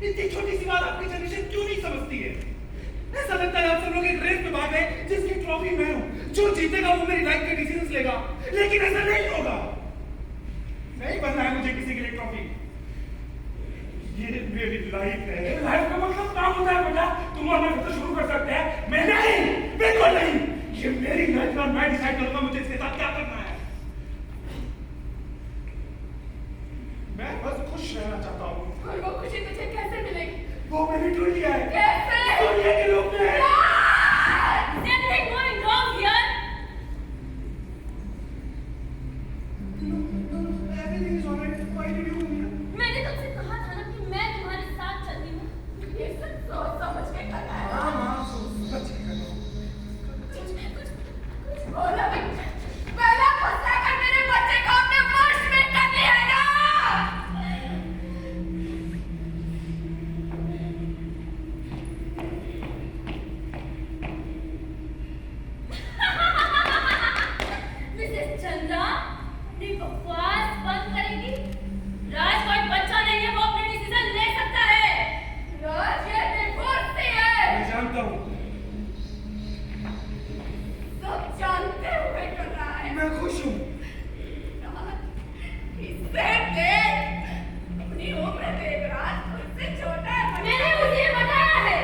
इतनी छोटी सी बात आपकी जनरेशन क्यों नहीं समझती है? ऐसा लगता है आप एक रेस में भाग गए जिसकी ट्रॉफी मैं हूं। जो जीतेगा वो मेरी लाइफ के डिसीजंस लेगा, लेकिन ऐसा नहीं होगा। नहीं बनना है मुझे किसी के लिए ट्रॉफी। ये मेरी लाइफ है। लाइफ का मतलब काम होता है बेटा। तुम और मैं तो शुरू कर सकते हैं, मैं नहीं, बिल्कुल नहीं। ये मेरी लाइफ है, मैं डिसाइड करूंगा मुझे इसके साथ क्या करना है। मैं बस खुश रहना चाहता हूँ। और वो खुशी तुझे कैसे मिलेगी? वो मेरी दुनिया है। कैसे? दुनिया के लोग हैं। Something going wrong here. No, everything is alright. Why did you come here? मैंने तुमसे कहा था ना कि मैं तुम्हारे साथ चलती हूँ। ये सब सोच समझ के करना है। हाँ, सच है। कुछ बोला भी। पहला गुस्सा कर मेरे बच्चे को अपने पर्स में कर लिया है ना। मिसेस चंद्रा, अपनी बकवास बंद करेंगी? राजकोट बच्चा नहीं है, वो अपने डिसीजन ले सकता है। राज ये डिवोर्सी है। मैं जानता हूँ। सब जानते हुए कर रहा है। मैं खुश हूँ। राज, इससे देख, अपनी उम्र देख राज, उससे छोटा है। मैंने उसे बताया है।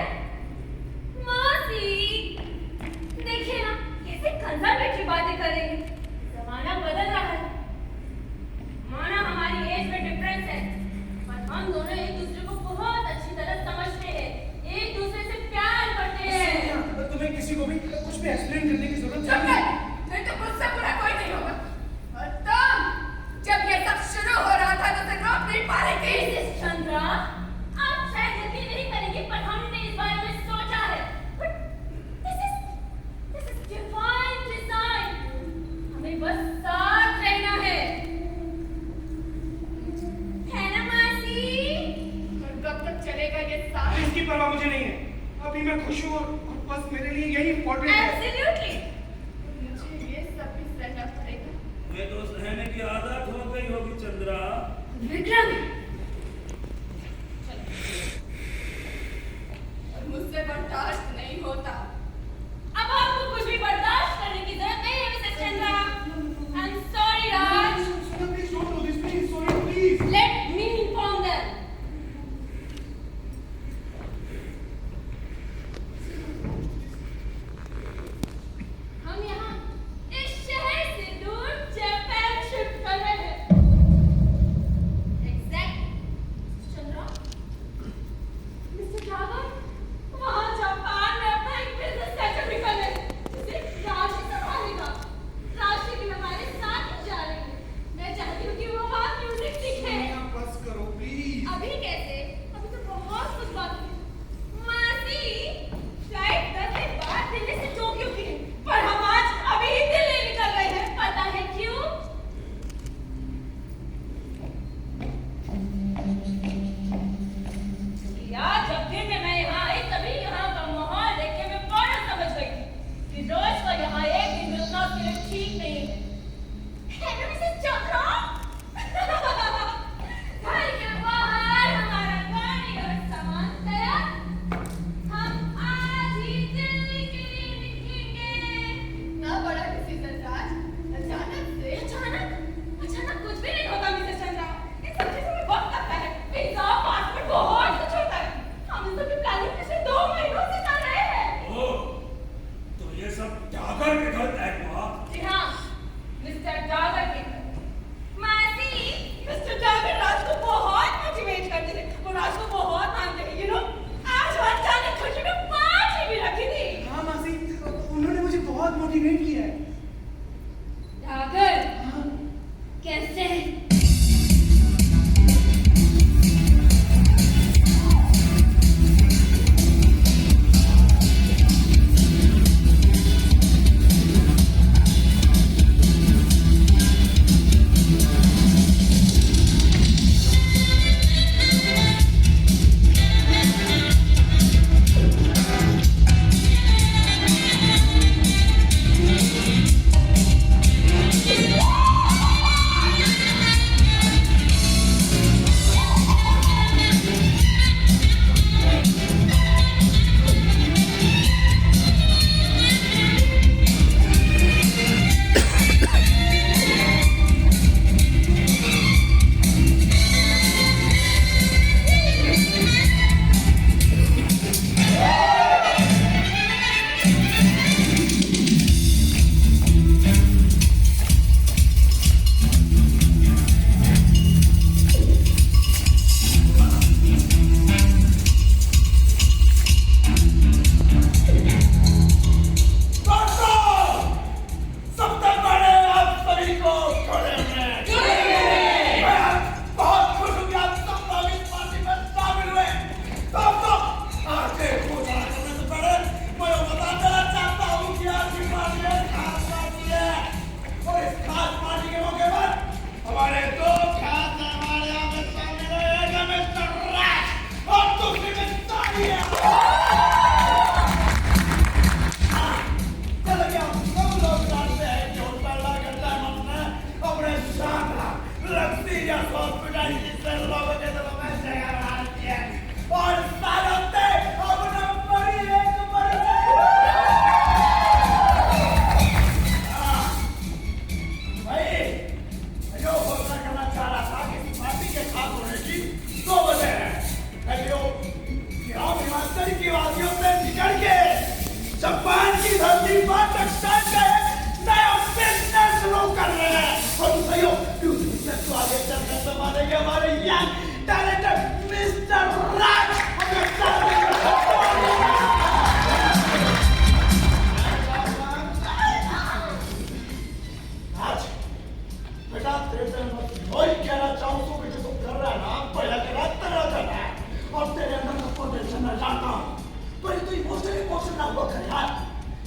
मौसी, देखिए ना, कैसे कंजर्वेटिव बातें कर रही है। जमाना बदल रहा है। माना हमारी एज में डिफरेंस है, पर हम दोनों एक दूसरे को बहुत अच्छी तरह समझते हैं, एक दूसरे से प्यार करते हैं। तुम्हें किसी को भी कुछ भी एक्सप्लेन करने की जरूरत चुप नहीं कर, है। नहीं तो मुझसे बुरा कोई नहीं होगा। और तुम, जब ये सब शुरू हो रहा था तो रोक नहीं पा रही थी। मिसेस चंद्रा, आप शायद यकीन नहीं करेंगे, पर हमने इस बारे में सोचा है। But this is divine design. हमें बस साथ रहना है ना मासी? और कब तक चलेगा ये साथ? इसकी परवाह मुझे नहीं है। अभी मैं खुश हूँ और बस मेरे लिए यही इम्पोर्टेंट है। Absolutely. मुझे ये सब भी सहना पड़ेगा। तुम्हें तो सहने की आदत हो गई होगी चंद्रा। विक्रम, और मुझसे बर्दाश्त नहीं होता। अब आपको कुछ भी बर्दाश्त करने की जरूरत नहीं है Mrs Chandra. I'm sorry Raj. Please don't do this, please. Sorry, please. Let me inform them. हम यहाँ इस शहर से दूर जापान शिफ्ट कर रहे हैं। Exact चल गया सब लोग जानते हैं कि हॉस्पिटल करता है अपने अपने साथ लगती है हॉस्पिटल जिससे लोगों के दिलों में जगह बनाती है और सालों से अपना बड़ी एक बड़ी भाई जो घोषणा करना चाह रहा था कि पार्टी के साथ होने की 2 वजह है हम हिमाचल की वादियों से निकल के जापान की धरती पर टकसाल का एक नया बिजनेस शुरू कर रहे हैं और सही हो बिजनेस को आगे चलने से मानेंगे हमारे यंग टैलेंटेड मिस्टर राज हमें साथ आज बेटा तेरे से वही कहना चाहूँ तो कि जो कर रहा है ना पहला तेरा तरह करना है और तेरे अंदर का पोटेंशियल मैं जानता हूँ पर तो इमोशन ना हुआ कर यार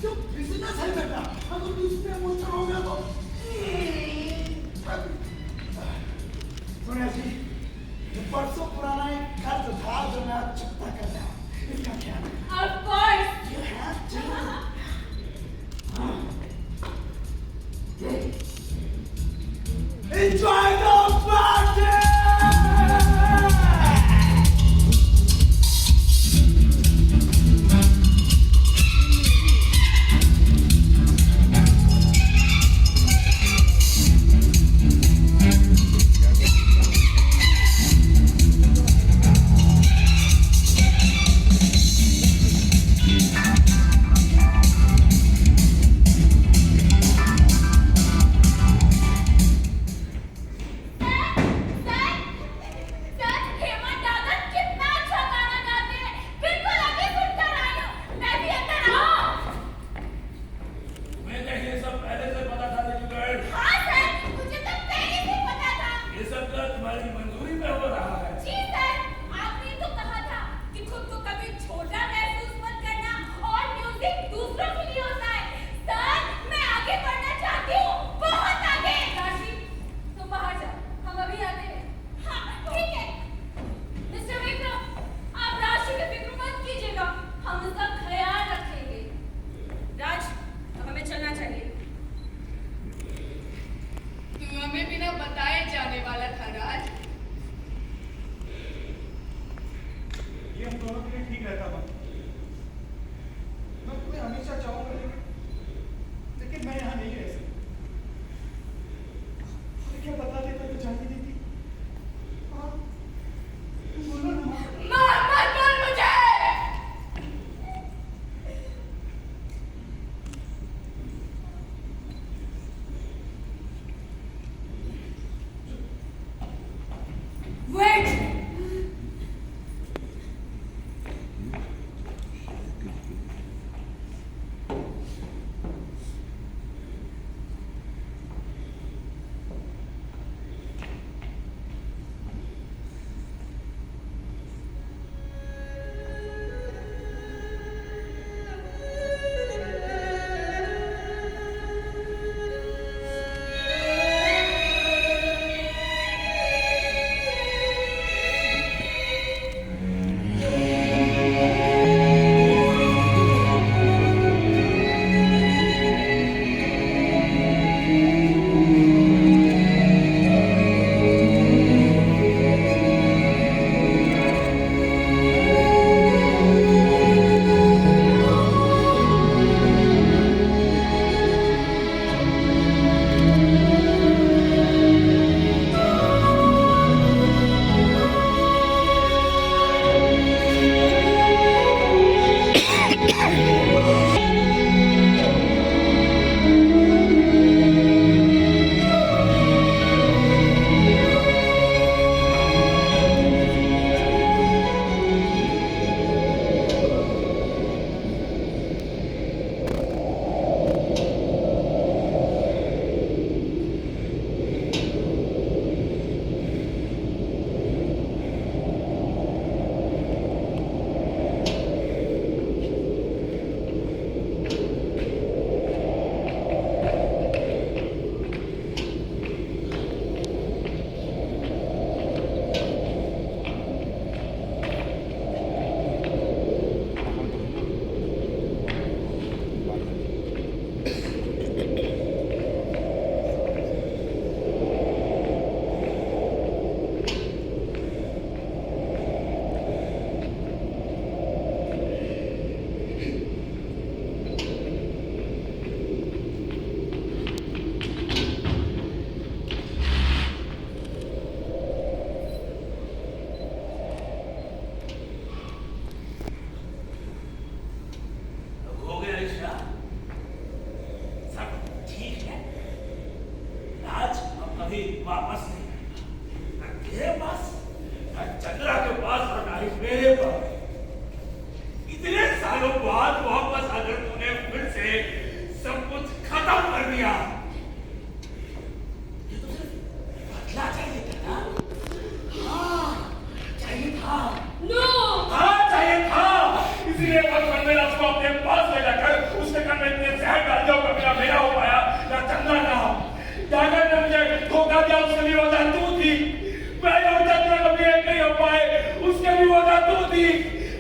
जो बिजनेस है बेटा अगर तू इसमें इमोशन हो गया तो सुनिए जी ये परसों पुराना एक कर्ज था जो मैं आज चुकता कर रहा हूँ इसका क्या है Of course. You have to enjoy the party!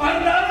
अंदर